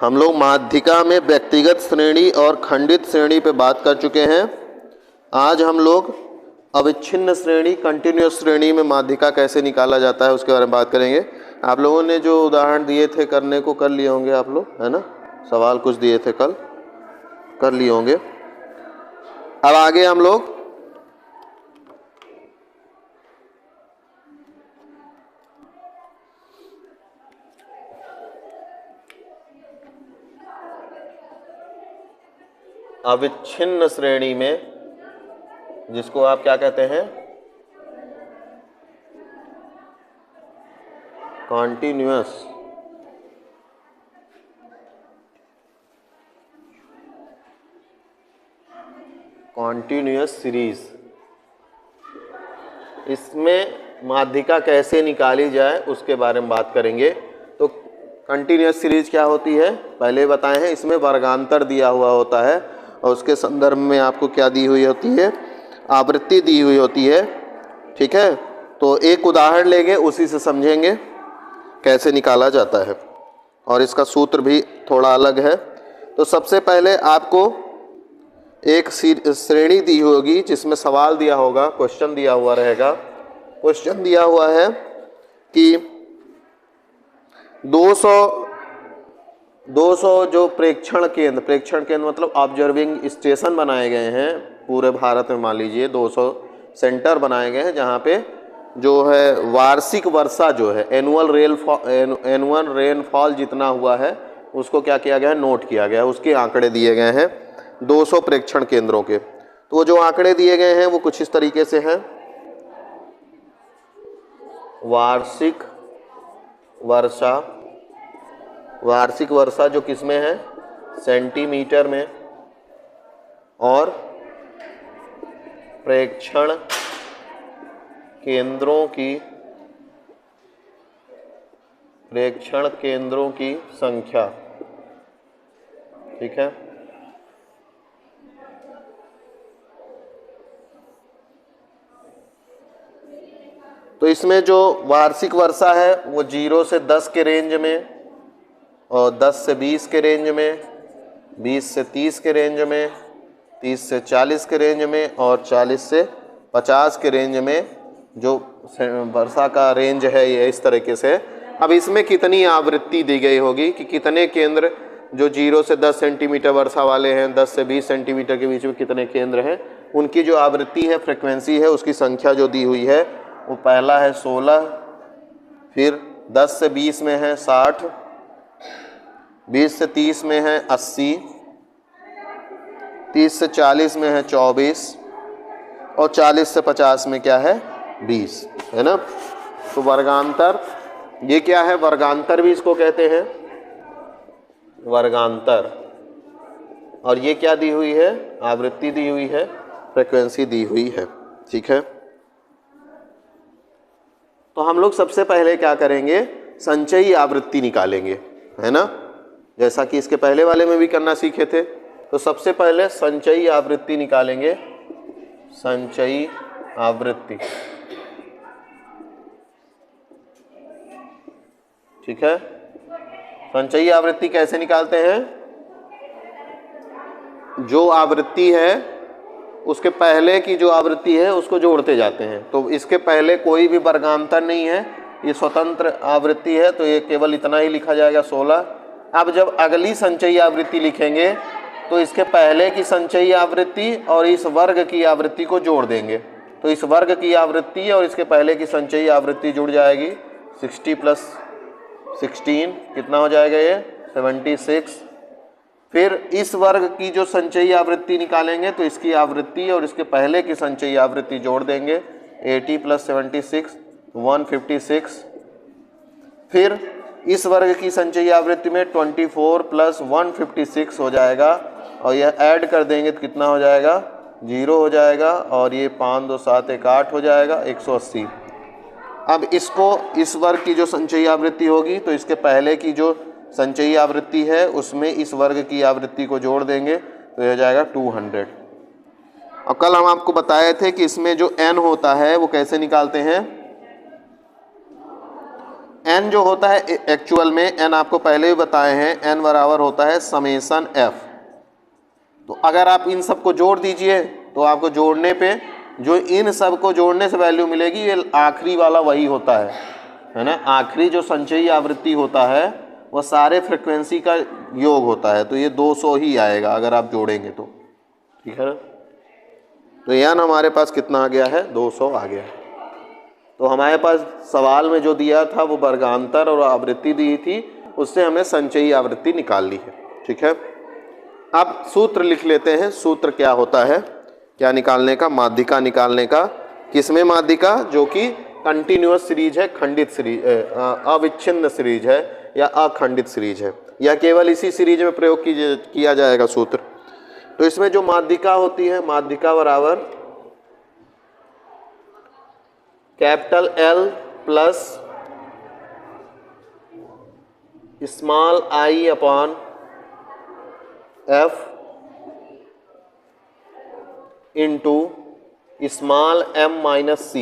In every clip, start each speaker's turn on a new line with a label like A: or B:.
A: हम लोग माध्यिका में व्यक्तिगत श्रेणी और खंडित श्रेणी पे बात कर चुके हैं। आज हम लोग अविच्छिन्न श्रेणी, कंटिन्यूअस श्रेणी में माध्यिका कैसे निकाला जाता है उसके बारे में बात करेंगे। आप लोगों ने जो उदाहरण दिए थे करने को कर लिए होंगे आप लोग, है ना। सवाल कुछ दिए थे कल, कर लिए होंगे। अब आगे हम लोग अविच्छिन्न श्रेणी में, जिसको आप क्या कहते हैं, कॉन्टिन्यूअस सीरीज, इसमें माध्यिका कैसे निकाली जाए उसके बारे में बात करेंगे। तो कंटिन्यूअस सीरीज क्या होती है पहले बताए हैं। इसमें वर्गांतर दिया हुआ होता है और उसके संदर्भ में आपको क्या दी हुई होती है, आवृत्ति दी हुई होती है। ठीक है, तो एक उदाहरण लेंगे, उसी से समझेंगे कैसे निकाला जाता है और इसका सूत्र भी थोड़ा अलग है। तो सबसे पहले आपको एक श्रेणी दी होगी जिसमें सवाल दिया होगा, क्वेश्चन दिया हुआ रहेगा। क्वेश्चन दिया हुआ है कि 200 जो प्रेक्षण केंद्र मतलब ऑब्जर्विंग स्टेशन बनाए गए हैं पूरे भारत में। मान लीजिए 200 सेंटर बनाए गए हैं जहाँ पे जो है वार्षिक वर्षा जो है एनुअल रेनफॉल जितना हुआ है उसको क्या किया गया है, नोट किया गया है। उसके आंकड़े दिए गए हैं 200 प्रेक्षण केंद्रों के। तो वो जो आंकड़े दिए गए हैं वो कुछ इस तरीके से हैं। वार्षिक वर्षा जो किसमें है, सेंटीमीटर में, और प्रेक्षण केंद्रों की संख्या। ठीक है, तो इसमें जो वार्षिक वर्षा है वो 0 से 10 के रेंज में, और 10 से 20 के रेंज में, 20 से 30 के रेंज में, 30 से 40 के रेंज में, और 40 से 50 के रेंज में जो वर्षा का रेंज है ये इस तरीके से। अब इसमें कितनी आवृत्ति दी गई होगी कि कितने केंद्र जो 0 से 10 सेंटीमीटर वर्षा वाले हैं, 10 से 20 सेंटीमीटर के बीच में कितने केंद्र हैं, उनकी जो आवृत्ति है, फ्रिक्वेंसी है, उसकी संख्या जो दी हुई है वो पहला है 16, फिर 10 से 20 में है 60, 20 से 30 में है 80, 30 से 40 में है 24, और 40 से 50 में क्या है, 20, है ना। तो वर्गांतर, ये क्या है, वर्गांतर भी इसको कहते हैं, वर्गांतर। और ये क्या दी हुई है, आवृत्ति दी हुई है, फ्रीक्वेंसी दी हुई है। ठीक है, तो हम लोग सबसे पहले क्या करेंगे, संचयी आवृत्ति निकालेंगे, है ना, जैसा कि इसके पहले वाले में भी करना सीखे थे। तो सबसे पहले संचयी आवृत्ति निकालेंगे, संचयी आवृत्ति। ठीक है, संचयी आवृत्ति कैसे निकालते हैं, जो आवृत्ति है उसके पहले की जो आवृत्ति है उसको जोड़ते जाते हैं। तो इसके पहले कोई भी वर्गांतर नहीं है, ये स्वतंत्र आवृत्ति है, तो ये केवल इतना ही लिखा जाएगा 16। अब जब अगली संचयी आवृत्ति लिखेंगे तो इसके पहले की संचयी आवृत्ति और इस वर्ग की आवृत्ति को जोड़ देंगे। तो इस वर्ग की आवृत्ति और इसके पहले की संचयी आवृत्ति जुड़ जाएगी, 60 + 16 कितना हो जाएगा, ये 76। फिर इस वर्ग की जो संचयी आवृत्ति निकालेंगे तो इसकी आवृत्ति और इसके पहले की संचयी आवृत्ति जोड़ देंगे, 80 + 76 156। फिर इस वर्ग की संचयी आवृत्ति में 24 + 156 हो जाएगा, और यह ऐड कर देंगे तो कितना हो जाएगा, 0 हो जाएगा, और ये 5 2 7 1 8 हो जाएगा, 180। अब इसको, इस वर्ग की जो संचयी आवृत्ति होगी तो इसके पहले की जो संचयी आवृत्ति है उसमें इस वर्ग की आवृत्ति को जोड़ देंगे तो यह जाएगा 200। अब कल हम आपको बताए थे कि इसमें जो n होता है वो कैसे निकालते हैं, n जो होता है एक्चुअल में, n आपको पहले भी बताए हैं, n बराबर होता है समेशन f। तो अगर आप इन सब को जोड़ दीजिए तो आपको जोड़ने पे जो इन सब को जोड़ने से वैल्यू मिलेगी, ये आखिरी वाला वही होता है ना। आखिरी जो संचयी आवृत्ति होता है वह सारे फ्रिक्वेंसी का योग होता है, तो ये 200 ही आएगा अगर आप जोड़ेंगे तो, ठीक है ना। तो n हमारे पास कितना आ गया है, 200 आ गया। तो हमारे पास सवाल में जो दिया था वो वर्गांतर और आवृत्ति दी थी, उससे हमें संचयी आवृत्ति निकाल ली है, ठीक है। अब सूत्र लिख लेते हैं, सूत्र क्या होता है, क्या निकालने का, माध्यिका निकालने का। किसमें माध्यिका, जो कि कंटिन्यूअस सीरीज है, खंडित सीरीज, अविच्छिन्न सीरीज है या अखंडित सीरीज है, या केवल इसी सीरीज में प्रयोग किया जाएगा सूत्र। तो इसमें जो माध्यिका होती है, माध्यिका बराबर capital L plus small I upon F into small m minus C,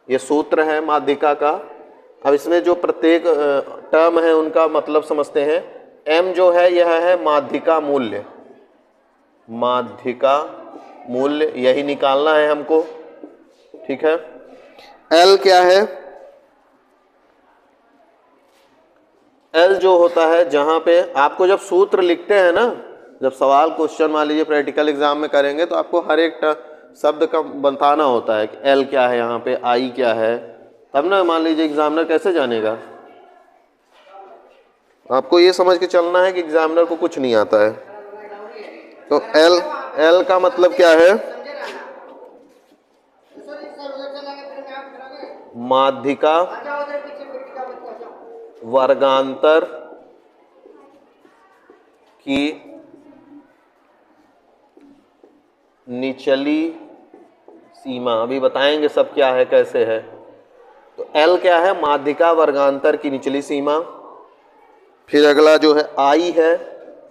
A: ये सूत्र है माध्यिका का। अब इसमें जो प्रत्येक टर्म है उनका मतलब समझते हैं। m जो है यह है माध्यिका मूल्य, माध्यिका मूल्य यही निकालना है हमको, ठीक है। L क्या है, L जो होता है, जहां पे आपको जब सूत्र लिखते हैं ना, जब सवाल क्वेश्चन मान लीजिए प्रैक्टिकल एग्जाम में करेंगे तो आपको हर एक शब्द का बताना होता है कि L क्या है, यहाँ पे I क्या है, तब ना मान लीजिए एग्जामिनर कैसे जानेगा। आपको ये समझ के चलना है कि एग्जामिनर को कुछ नहीं आता है। तो L का मतलब क्या है, माध्यिका वर्गांतर की निचली सीमा। अभी बताएंगे सब क्या है कैसे है। तो L क्या है, माध्यिका वर्गांतर की निचली सीमा। फिर अगला जो है I है,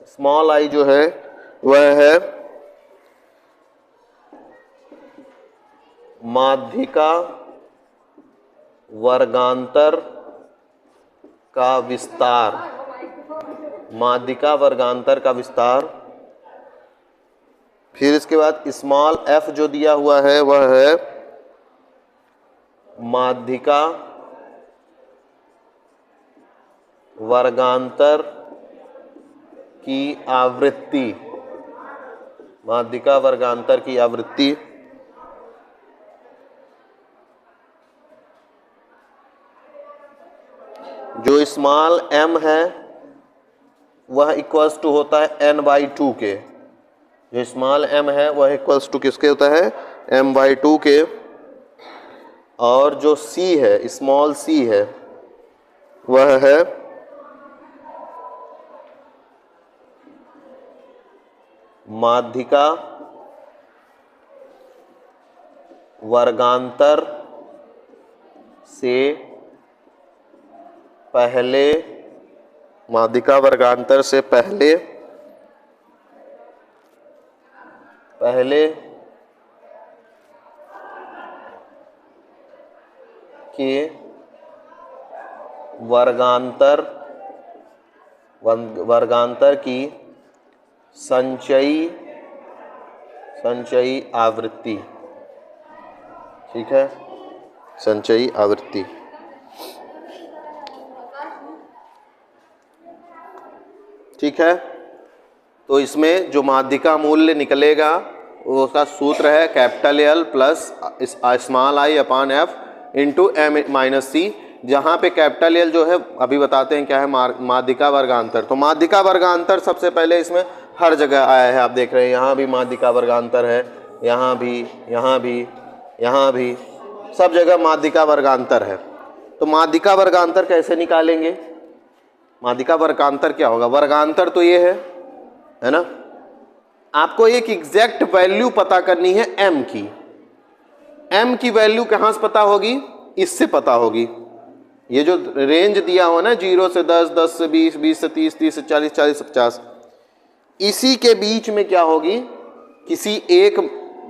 A: स्मॉल I जो है वह है माध्यिका वर्गांतर का विस्तार, माध्यिका वर्गांतर का विस्तार। फिर इसके बाद स्मॉल f जो दिया हुआ है वह है माध्यिका वर्गांतर की आवृत्ति, माध्यिका वर्गांतर की आवृत्ति। जो स्मॉल m है वह इक्वल्स टू होता है n/2 के, जो स्मॉल m है वह इक्वल्स टू किसके होता है, m/2 के। और जो c है, स्मॉल c है, वह है माध्यिका वर्गांतर से पहले, माध्यिका वर्गांतर से पहले के वर्गांतर की संचयी आवृत्ति, ठीक है, संचयी आवृत्ति। ठीक है। तो इसमें जो माध्यिका मूल्य निकलेगा वो उसका सूत्र है capital L plus small I upon F into m minus C, जहाँ पे कैपिटल L जो है अभी बताते हैं क्या है, माध्यिका वर्गांतर। तो माध्यिका वर्गांतर सबसे पहले इसमें हर जगह आया है, आप देख रहे हैं यहाँ भी माध्यिका वर्गांतर है, यहाँ भी, यहाँ भी, यहाँ भी, सब जगह माध्यिका वर्गांतर है। तो माध्यिका वर्गांतर कैसे निकालेंगे, माध्यिका वर्गांतर क्या होगा, वर्गांतर तो ये है ना। आपको एक एग्जैक्ट वैल्यू पता करनी है m की। m की वैल्यू कहाँ से पता होगी, इससे पता होगी। ये जो रेंज दिया हो ना 0 से 10, 10 से 20, 20 से 30, 30 से 40, 40 से 50, इसी के बीच में क्या होगी, किसी एक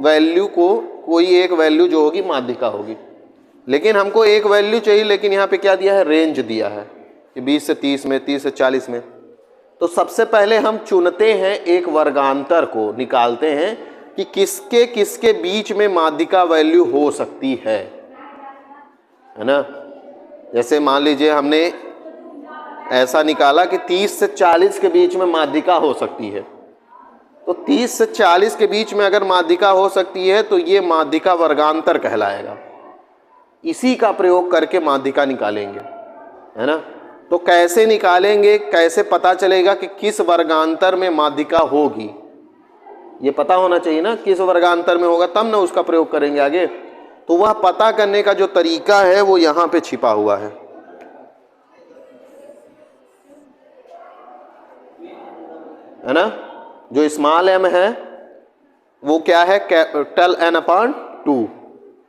A: वैल्यू को, कोई एक वैल्यू जो होगी माध्यिका होगी। लेकिन हमको एक वैल्यू चाहिए, लेकिन यहाँ पे क्या दिया है, रेंज दिया है कि 20 से 30 में, 30 से 40 में। तो सबसे पहले हम चुनते हैं एक वर्गांतर को, निकालते हैं कि किसके किसके बीच में माध्यिका वैल्यू हो सकती है ना। जैसे मान लीजिए हमने ऐसा निकाला कि 30 से 40 के बीच में माध्यिका हो सकती है, तो 30 से 40 के बीच में अगर माध्यिका हो सकती है तो ये माध्यिका वर्गांतर कहलाएगा। इसी का प्रयोग करके माध्यिका निकालेंगे, है ना। तो कैसे निकालेंगे, कैसे पता चलेगा कि किस वर्गांतर में माध्यिका होगी, ये पता होना चाहिए ना, किस वर्गांतर में होगा, तब ना उसका प्रयोग करेंगे आगे। तो वह पता करने का जो तरीका है वो यहाँ पे छिपा हुआ है ना। जो स्मॉल m है वो क्या है, कैपिटल N/2,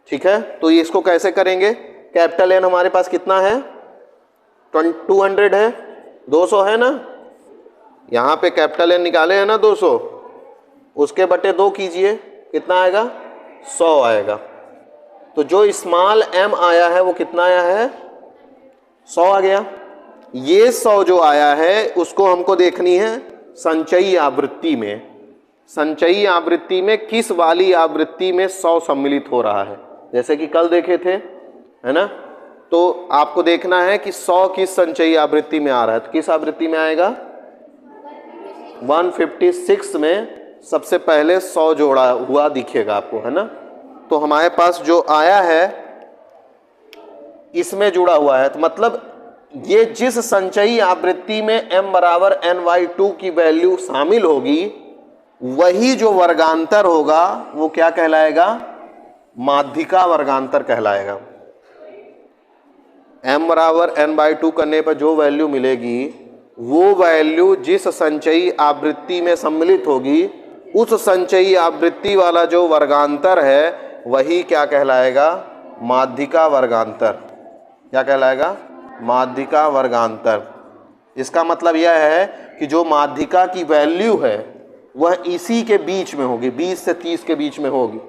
A: ठीक है। तो ये इसको कैसे करेंगे, कैपिटल N हमारे पास कितना है, 200 है, 200 है ना। यहाँ पे कैपिटल N निकाले हैं ना 200, उसके बटे 2 कीजिए, कितना आएगा, 100 आएगा। तो जो स्मॉल m आया है वो कितना आया है, 100 आ गया। ये 100 जो आया है उसको हमको देखनी है संचयी आवृत्ति में। संचयी आवृत्ति में किस वाली आवृत्ति में 100 सम्मिलित हो रहा है, जैसे कि कल देखे थे, है ना। तो आपको देखना है कि 100 किस संचयी आवृत्ति में आ रहा है। तो किस आवृत्ति में आएगा, 156 में सबसे पहले 100 जोड़ा हुआ दिखेगा आपको, है ना। तो हमारे पास जो आया है इसमें जुड़ा हुआ है, तो मतलब ये जिस संचयी आवृत्ति में m बराबर n/2 की वैल्यू शामिल होगी, वही जो वर्गांतर होगा वो क्या कहलाएगा, माध्यिका वर्गांतर कहलाएगा। m बराबर n/2 करने पर जो वैल्यू मिलेगी वो वैल्यू जिस संचयी आवृत्ति में सम्मिलित होगी, उस संचयी आवृत्ति वाला जो वर्गांतर है वही क्या कहलाएगा, माध्यिका वर्गांतर। क्या कहलाएगा, माध्यिका वर्गांतर। इसका मतलब यह है कि जो माध्यिका की वैल्यू है वह इसी के बीच में होगी, 20 से 30 के बीच में होगी।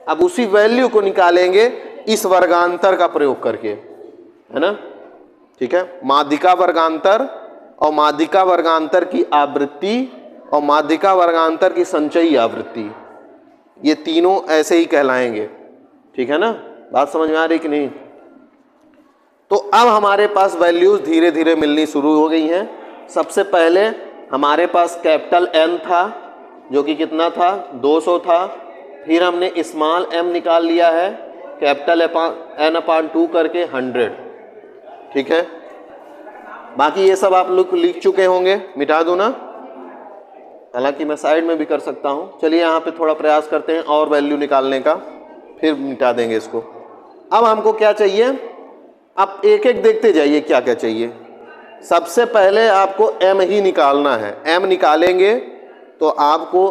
A: अब उसी वैल्यू को निकालेंगे इस वर्गांतर का प्रयोग करके, है ना, ठीक है। माध्यिका वर्गांतर और माध्यिका वर्गांतर की आवृत्ति और माध्यिका वर्गांतर की संचयी आवृत्ति, ये तीनों ऐसे ही कहलाएंगे, ठीक है ना। बात समझ में आ रही कि नहीं। तो अब हमारे पास वैल्यूज धीरे धीरे मिलनी शुरू हो गई हैं। सबसे पहले हमारे पास कैपिटल N था जो कि कितना था, 200 था। फिर हमने स्मॉल m निकाल लिया है, कैपिटल N/2 करके 100, ठीक है। बाकी ये सब आप लोग लिख चुके होंगे, मिटा दूं ना, हालांकि मैं साइड में भी कर सकता हूं। चलिए यहाँ पे थोड़ा प्रयास करते हैं और वैल्यू निकालने का, फिर मिटा देंगे इसको। अब हमको क्या चाहिए, आप एक एक देखते जाइए क्या क्या चाहिए। सबसे पहले आपको m ही निकालना है। m निकालेंगे तो आपको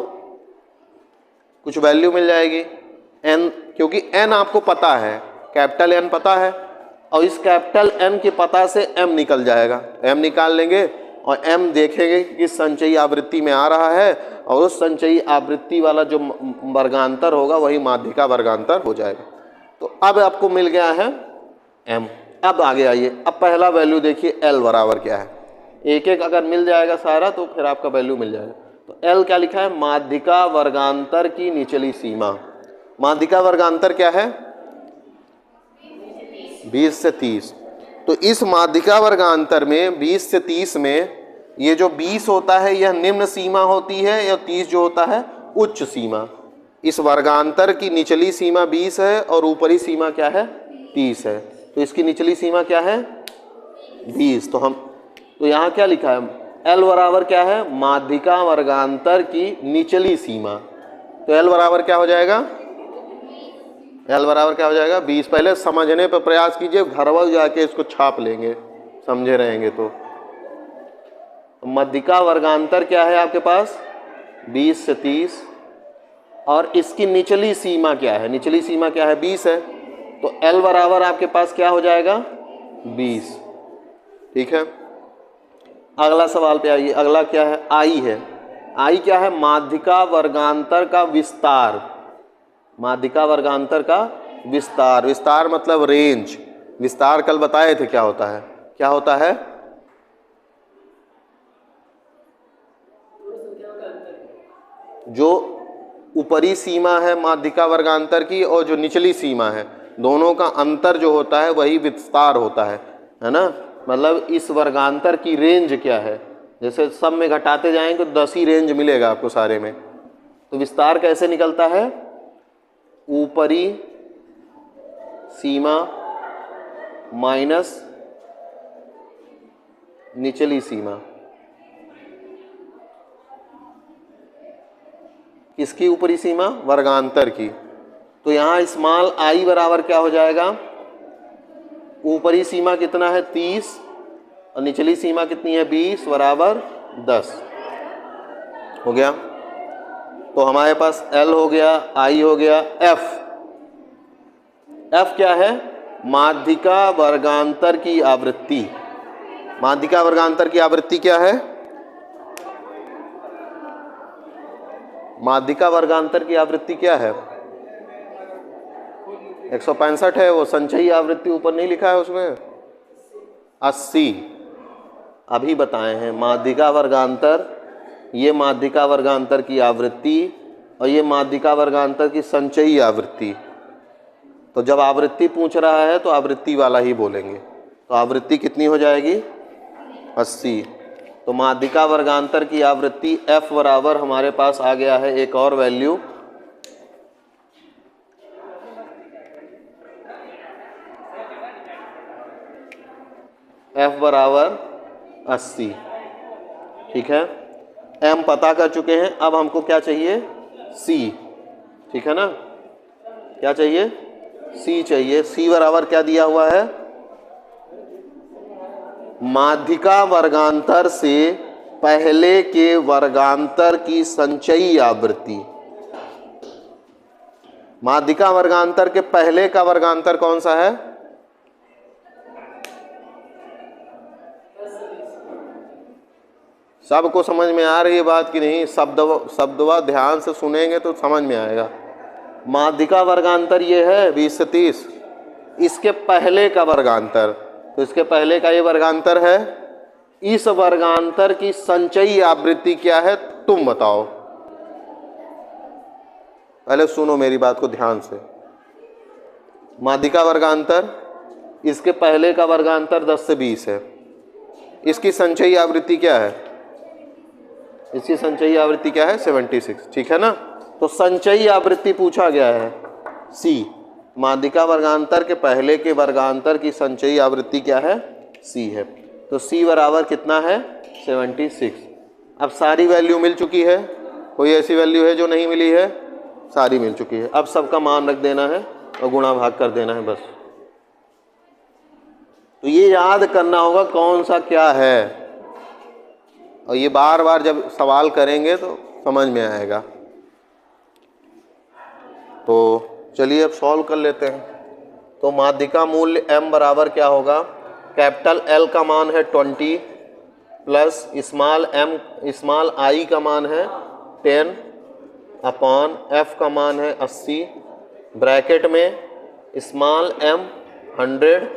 A: कुछ वैल्यू मिल जाएगी n, क्योंकि n आपको पता है, कैपिटल N पता है, और इस कैपिटल N के पता से m निकल जाएगा। m निकाल लेंगे और m देखेंगे कि किस संचयी आवृत्ति में आ रहा है, और उस संचयी आवृत्ति वाला जो वर्गांतर होगा वही माध्यिका वर्गांतर हो जाएगा। तो अब आपको मिल गया है m। अब आगे आइए, अब पहला वैल्यू देखिए l बराबर क्या है। एक एक अगर मिल जाएगा सारा तो फिर आपका वैल्यू मिल जाएगा। तो l क्या लिखा है, माध्यिका वर्गांतर की निचली सीमा। माध्यिका वर्गांतर क्या है, 20 से 30। तो इस माध्यिका वर्गांतर में 20 से 30 में ये जो 20 होता है यह निम्न सीमा होती है, या 30 जो होता है उच्च सीमा। इस वर्गांतर की निचली सीमा 20 है और ऊपरी सीमा क्या है, 30 है। तो इसकी निचली सीमा क्या है, 20। तो यहाँ क्या लिखा है, L बराबर क्या है, माध्यिका वर्गांतर की निचली सीमा। तो L बराबर क्या हो जाएगा, L बराबर क्या हो जाएगा, 20। पहले समझने पर प्रयास कीजिए, घर वाले जाके इसको छाप लेंगे, समझे रहेंगे तो। माध्यिका वर्गांतर क्या है आपके पास, 20 से 30, और इसकी निचली सीमा क्या है, निचली सीमा क्या है, 20 है। तो L बराबर आपके पास क्या हो जाएगा, 20, ठीक है। अगला सवाल पे आइए। अगला क्या है, I है। I क्या है, माध्यिका वर्गांतर का विस्तार। माध्यिका वर्गांतर का विस्तार। विस्तार मतलब रेंज। विस्तार कल बताए थे क्या होता है, क्या होता है? जो ऊपरी सीमा है माध्यिका वर्गांतर की और जो निचली सीमा है, दोनों का अंतर जो होता है वही विस्तार होता है ना। मतलब इस वर्गांतर की रेंज क्या है, जैसे सब में घटाते जाएंगे तो 10 ही रेंज मिलेगा आपको सारे में। तो विस्तार कैसे निकलता है? ऊपरी सीमा माइनस निचली सीमा। किसकी ऊपरी सीमा? वर्गांतर की। तो यहाँ स्मॉल आई बराबर क्या हो जाएगा? ऊपरी सीमा कितना है 30 और निचली सीमा कितनी है 20 बराबर 10 हो गया। तो हमारे पास L हो गया, I हो गया, F। F क्या है? माध्यिका वर्गांतर की आवृत्ति। माध्यिका वर्गांतर की आवृत्ति क्या है? माध्यिका वर्गांतर की आवृत्ति क्या है? 165 है। वो संचयी आवृत्ति ऊपर नहीं लिखा है उसमें? 80 अभी बताए हैं। माध्यिका वर्गांतर, ये माध्यिका वर्गांतर की आवृत्ति और ये माध्यिका वर्गांतर की संचयी आवृत्ति। तो जब आवृत्ति पूछ रहा है तो आवृत्ति वाला ही बोलेंगे। तो आवृत्ति कितनी हो जाएगी? 80। तो माध्यिका वर्गांतर की आवृत्ति F बराबर हमारे पास आ गया है एक और वैल्यू, F बराबर 80। ठीक है, M पता कर चुके हैं। अब हमको क्या चाहिए? C। ठीक है ना, क्या चाहिए? C चाहिए। C बराबर क्या दिया हुआ है? माध्यिका वर्गांतर से पहले के वर्गांतर की संचयी आवृत्ति। माध्यिका वर्गांतर के पहले का वर्गांतर कौन सा है? सबको समझ में आ रही है बात कि नहीं? शब्दवा ध्यान से सुनेंगे तो समझ में आएगा। माध्यिका वर्गांतर ये है 20 से 30, इसके पहले का वर्गांतर, तो इसके पहले का ये वर्गांतर है। इस वर्गांतर की संचयी आवृत्ति क्या है तुम बताओ? पहले सुनो मेरी बात को ध्यान से। माध्यिका वर्गांतर, इसके पहले का वर्गांतर 10 से 20 है। इसकी संचयी आवृत्ति क्या है? इसकी संचयी आवृत्ति क्या है? 76। ठीक है ना। तो संचयी आवृत्ति पूछा गया है C। माध्यिका वर्गांतर के पहले के वर्गांतर की संचयी आवृत्ति क्या है? C है। तो C बराबर कितना है? 76। अब सारी वैल्यू मिल चुकी है, कोई ऐसी वैल्यू है जो नहीं मिली है? सारी मिल चुकी है। अब सबका मान रख देना है और गुणा भाग कर देना है बस। तो ये याद करना होगा कौन सा क्या है, और ये बार बार जब सवाल करेंगे तो समझ में आएगा। तो चलिए अब सॉल्व कर लेते हैं। तो माध्यिका मूल्य M बराबर क्या होगा? कैपिटल L का मान है 20 प्लस स्मॉल I का मान है 10 अपॉन F का मान है 80, ब्रैकेट में स्मॉल m 100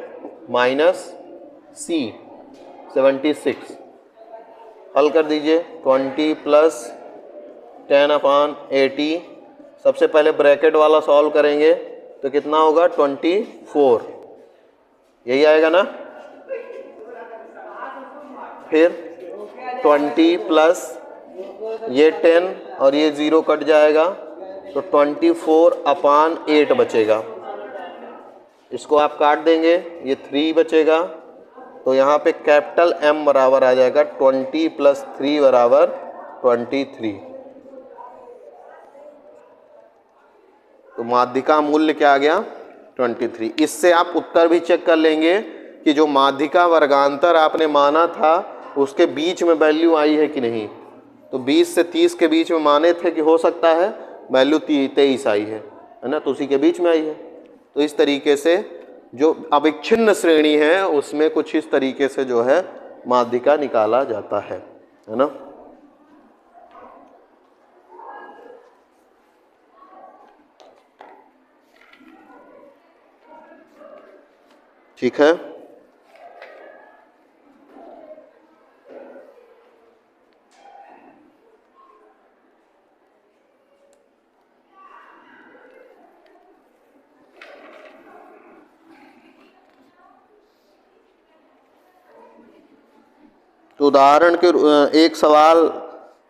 A: माइनस C 76। हल कर दीजिए। 20 प्लस 10 अपॉन 80, सबसे पहले ब्रैकेट वाला सॉल्व करेंगे तो कितना होगा? 24, यही आएगा ना। फिर 20 प्लस ये 10 और ये 0 कट जाएगा तो 24 अपॉन 8 बचेगा। इसको आप काट देंगे, ये 3 बचेगा। तो यहाँ पे कैपिटल M बराबर आ जाएगा 20 प्लस 3 बराबर 23। तो माध्यिका मूल्य क्या आ गया? 23। इससे आप उत्तर भी चेक कर लेंगे कि जो माध्यिका वर्गांतर आपने माना था उसके बीच में वैल्यू आई है कि नहीं। तो 20 से 30 के बीच में माने थे कि हो सकता है वैल्यू 23 आई है ना, तो उसी के बीच में आई है। तो इस तरीके से जो अविच्छिन्न श्रेणी है उसमें कुछ इस तरीके से जो है माध्यिका निकाला जाता है ना। ठीक है। तो उदाहरण के एक सवाल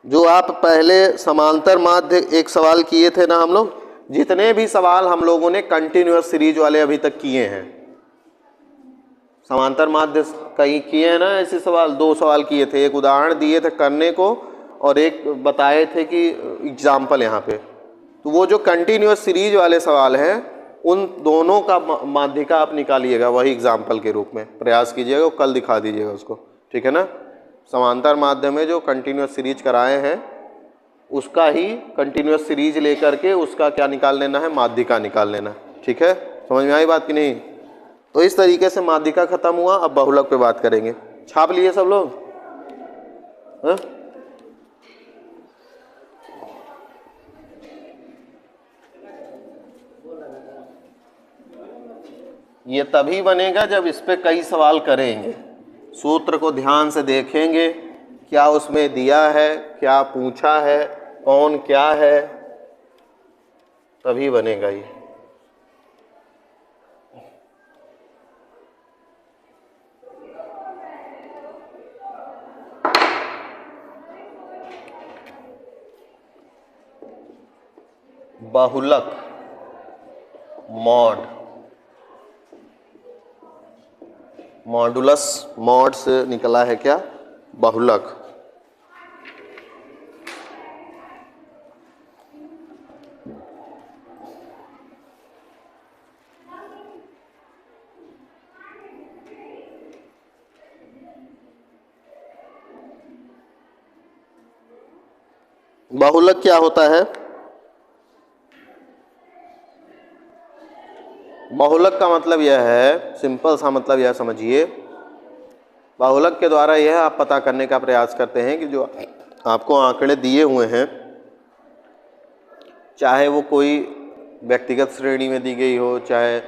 A: जो आप पहले समांतर माध्य एक सवाल किए थे ना हम लोग, जितने भी सवाल हम लोगों ने कंटिन्यूअस सीरीज वाले अभी तक किए हैं, समांतर माध्य कई किए हैं ना ऐसे सवाल, 2 सवाल किए थे, एक उदाहरण दिए थे करने को और एक बताए थे कि एग्जाम्पल यहाँ पे। तो वो जो कंटिन्यूअस सीरीज वाले सवाल हैं उन दोनों का माध्यिका आप निकालिएगा, वही एग्जाम्पल के रूप में प्रयास कीजिएगा, कल दिखा दीजिएगा उसको, ठीक है ना। समांतर माध्यम में जो कंटिन्यूअस सीरीज कराए हैं उसका ही कंटिन्यूअस सीरीज लेकर के उसका क्या निकाल लेना है, माध्यिका निकाल लेना, ठीक है। समझ में आई बात कि नहीं। तो इस तरीके से माध्यिका खत्म हुआ। अब बहुलक पे बात करेंगे। छाप लिए सब लोग? हाँ? ये तभी बनेगा जब इस पे कई सवाल करेंगे, सूत्र को ध्यान से देखेंगे, क्या उसमें दिया है, क्या पूछा है, कौन क्या है, तभी बनेगा ये। बहुलक मॉड, मॉडुलस, मॉड से निकला है क्या, बहुलक। बहुलक क्या होता है? बहुलक का मतलब यह है, सिंपल सा मतलब यह समझिए, बहुलक के द्वारा यह आप पता करने का प्रयास करते हैं कि जो आपको आंकड़े दिए हुए हैं, चाहे वो कोई व्यक्तिगत श्रेणी में दी गई हो, चाहे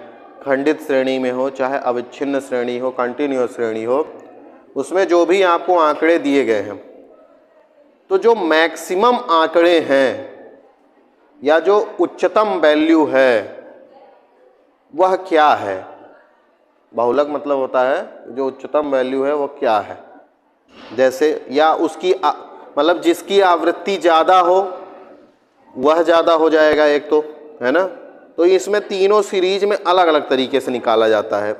A: खंडित श्रेणी में हो, चाहे अविच्छिन्न श्रेणी हो, कंटिन्यूअस श्रेणी हो, उसमें जो भी आपको आंकड़े दिए गए हैं, तो जो मैक्सिमम आंकड़े हैं या जो उच्चतम वैल्यू है वह क्या है। बहुलक मतलब होता है जो उच्चतम वैल्यू है वो क्या है। जैसे या उसकी मतलब जिसकी आवृत्ति ज़्यादा हो वह ज़्यादा हो जाएगा एक, तो है ना। तो इसमें तीनों सीरीज में अलग अलग तरीके से निकाला जाता है।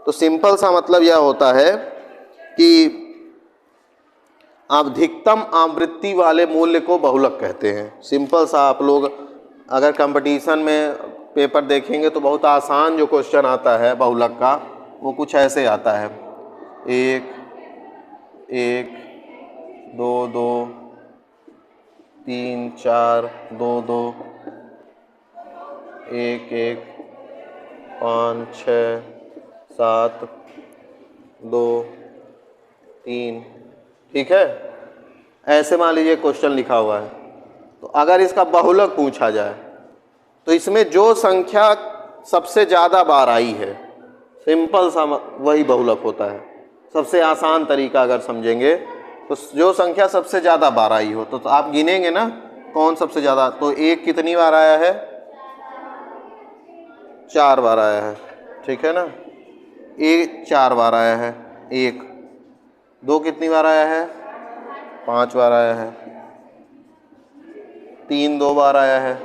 A: तो सिंपल सा मतलब यह होता है कि अधिकतम आवृत्ति वाले मूल्य को बहुलक कहते हैं। सिंपल सा, आप लोग अगर कंपटीशन में पेपर देखेंगे तो बहुत आसान जो क्वेश्चन आता है बहुलक का वो कुछ ऐसे आता है, 1 1 2 2 3 4 2 2 1 1 5 6 7 2 3, ठीक है। ऐसे मान लीजिए क्वेश्चन लिखा हुआ है, तो अगर इसका बहुलक पूछा जाए तो इसमें जो संख्या सबसे ज़्यादा बार आई है, सिंपल सा वही बहुलक होता है। सबसे आसान तरीका अगर समझेंगे तो जो संख्या सबसे ज़्यादा बार आई हो, तो आप गिनेंगे ना कौन सबसे ज़्यादा। तो 1 कितनी बार आया है, 4 बार आया है, ठीक है ना। 1 4 बार आया है, 1 2 कितनी बार आया है, 5 बार आया है, 3 2 बार आया है,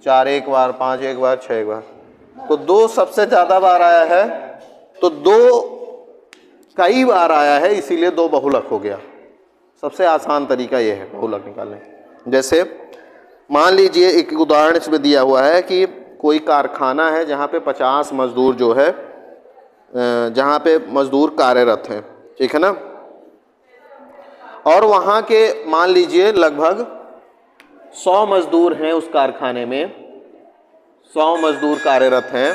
A: 4 1 बार, 5 1 बार, 6 1 बार। तो 2 सबसे ज़्यादा बार आया है, तो 2 कई बार आया है, इसीलिए 2 बहुलक हो गया। सबसे आसान तरीका ये है बहुलक निकालने। जैसे मान लीजिए एक उदाहरण इसमें दिया हुआ है कि कोई कारखाना है जहाँ पे 50 मजदूर जो है, जहाँ पे मजदूर कार्यरत हैं, ठीक है ना। और वहाँ के मान लीजिए लगभग 100 मजदूर हैं उस कारखाने में, 100 मजदूर कार्यरत हैं।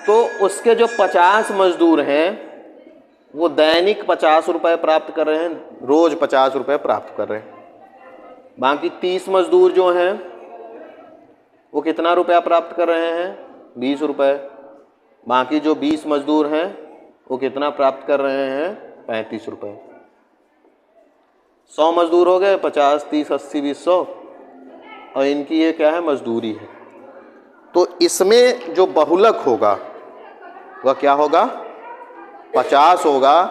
A: तो उसके जो 50 मजदूर हैं वो दैनिक 50 रुपये प्राप्त कर रहे हैं, रोज़ 50 रुपये प्राप्त कर रहे हैं। बाकी 30 मजदूर जो हैं वो कितना रुपया प्राप्त कर रहे हैं, 20 रुपये। बाकी जो 20 मजदूर हैं वो कितना प्राप्त कर रहे हैं? 35 रुपये। 100 मजदूर हो गए, 50, 30, 80, 20, 100, और इनकी ये क्या है? मजदूरी है। तो इसमें जो बहुलक होगा वह क्या होगा? 50 होगा।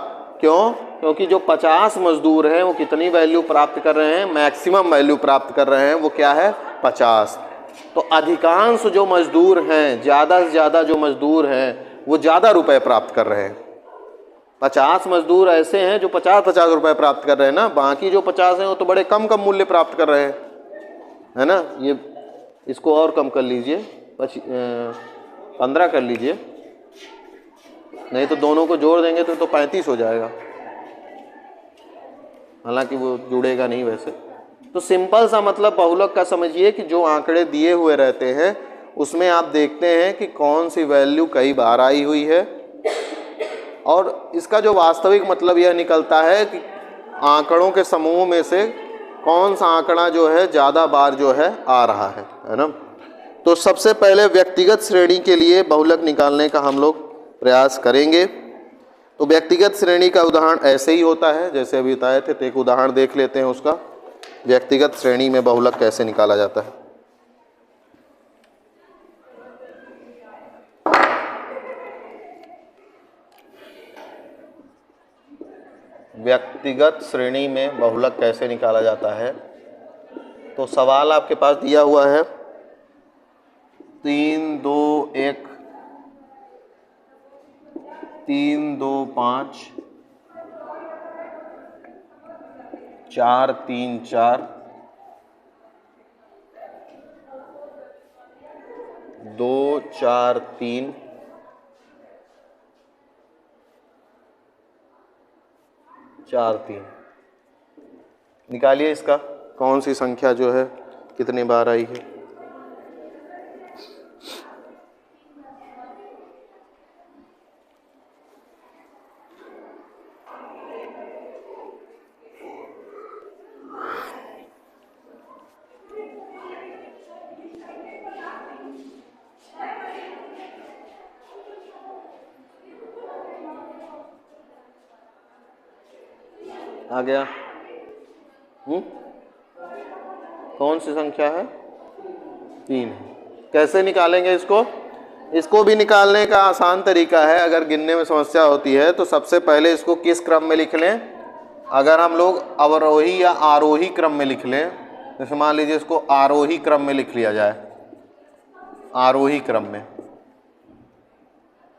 A: क्यों? क्योंकि जो 50 मजदूर हैं वो कितनी वैल्यू प्राप्त कर रहे हैं? मैक्सिमम वैल्यू प्राप्त कर रहे हैं। वो क्या है? 50। तो अधिकांश जो मजदूर हैं, ज़्यादा से ज़्यादा जो मजदूर हैं वो ज़्यादा रुपए प्राप्त कर रहे हैं। 50 मजदूर ऐसे हैं जो 50-50 रुपए प्राप्त कर रहे हैं ना, बाकी जो 50 हैं वो तो बड़े कम कम मूल्य प्राप्त कर रहे हैं, है ना। ये इसको और कम कर लीजिए, 15 कर लीजिए, नहीं तो दोनों को जोड़ देंगे तो 35 हो जाएगा, हालांकि वो जुड़ेगा नहीं वैसे। तो सिंपल सा मतलब बहुलक का समझिए कि जो आंकड़े दिए हुए रहते हैं उसमें आप देखते हैं कि कौन सी वैल्यू कई बार आई हुई है, और इसका जो वास्तविक मतलब यह निकलता है कि आंकड़ों के समूह में से कौन सा आंकड़ा जो है ज़्यादा बार जो है आ रहा है ना। तो सबसे पहले व्यक्तिगत श्रेणी के लिए बहुलक निकालने का हम लोग प्रयास करेंगे। तो व्यक्तिगत श्रेणी का उदाहरण ऐसे ही होता है जैसे अभी बताए थे। तो एक उदाहरण देख लेते हैं उसका, व्यक्तिगत श्रेणी में बहुलक कैसे निकाला जाता है। व्यक्तिगत श्रेणी में बहुलक कैसे निकाला जाता है, तो सवाल आपके पास दिया हुआ है 3, 2, 1, 3, 2, 5, 4, 3, 4, 2, 4, 3, 4, 3। निकालिए इसका कौन सी संख्या जो है कितने बार आई है। आ गया? कौन सी संख्या है? 3। कैसे निकालेंगे इसको? इसको भी निकालने का आसान तरीका है। अगर गिनने में समस्या होती है तो सबसे पहले इसको किस क्रम में लिख लें। अगर हम लोग अवरोही या आरोही क्रम में लिख लें, जैसे मान लीजिए इसको आरोही क्रम में लिख लिया जाए, आरोही क्रम में,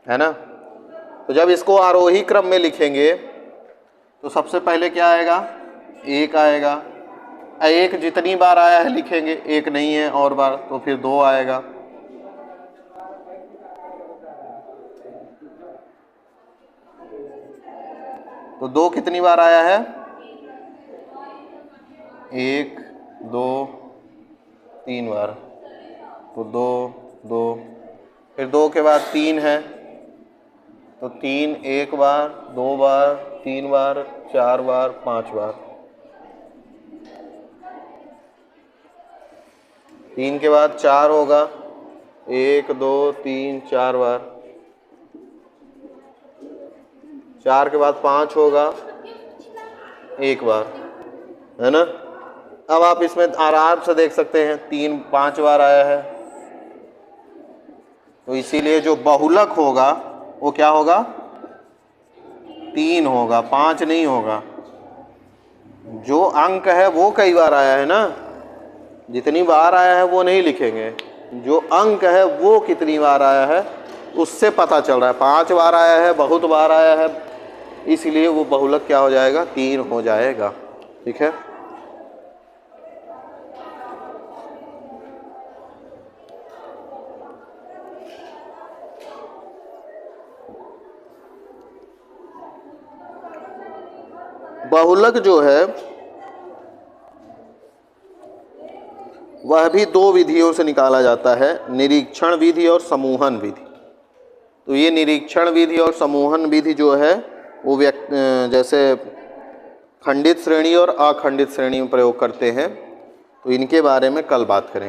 A: है ना। तो जब इसको आरोही क्रम में लिखेंगे तो सबसे पहले क्या आएगा? 1 आएगा। 1 जितनी बार आया है लिखेंगे, 1 नहीं है और बार, तो फिर 2 आएगा। तो 2 कितनी बार आया है? 1, 2, 3 बार। तो 2, 2, फिर 2 के बाद 3 है, तो 3 1 बार, 2 बार, 3 बार, 4 बार, 5 बार। 3 के बाद 4 होगा, 1, 2, 3, 4 बार। 4 के बाद 5 होगा, 1 बार, है ना। अब आप इसमें आराम से देख सकते हैं 3 5 बार आया है, तो इसीलिए जो बहुलक होगा वो क्या होगा? 3 होगा, 5 नहीं होगा। जो अंक है वो कई बार आया है ना, जितनी बार आया है वो नहीं लिखेंगे, जो अंक है वो कितनी बार आया है उससे पता चल रहा है। 5 बार आया है, बहुत बार आया है, इसलिए वो बहुलक क्या हो जाएगा? 3 हो जाएगा। ठीक है। बहुलक जो है वह भी 2 विधियों से निकाला जाता है, निरीक्षण विधि और समूहन विधि। तो ये निरीक्षण विधि और समूहन विधि जो है वो जैसे खंडित श्रेणी और अखंडित श्रेणी में प्रयोग करते हैं, तो इनके बारे में कल बात करेंगे।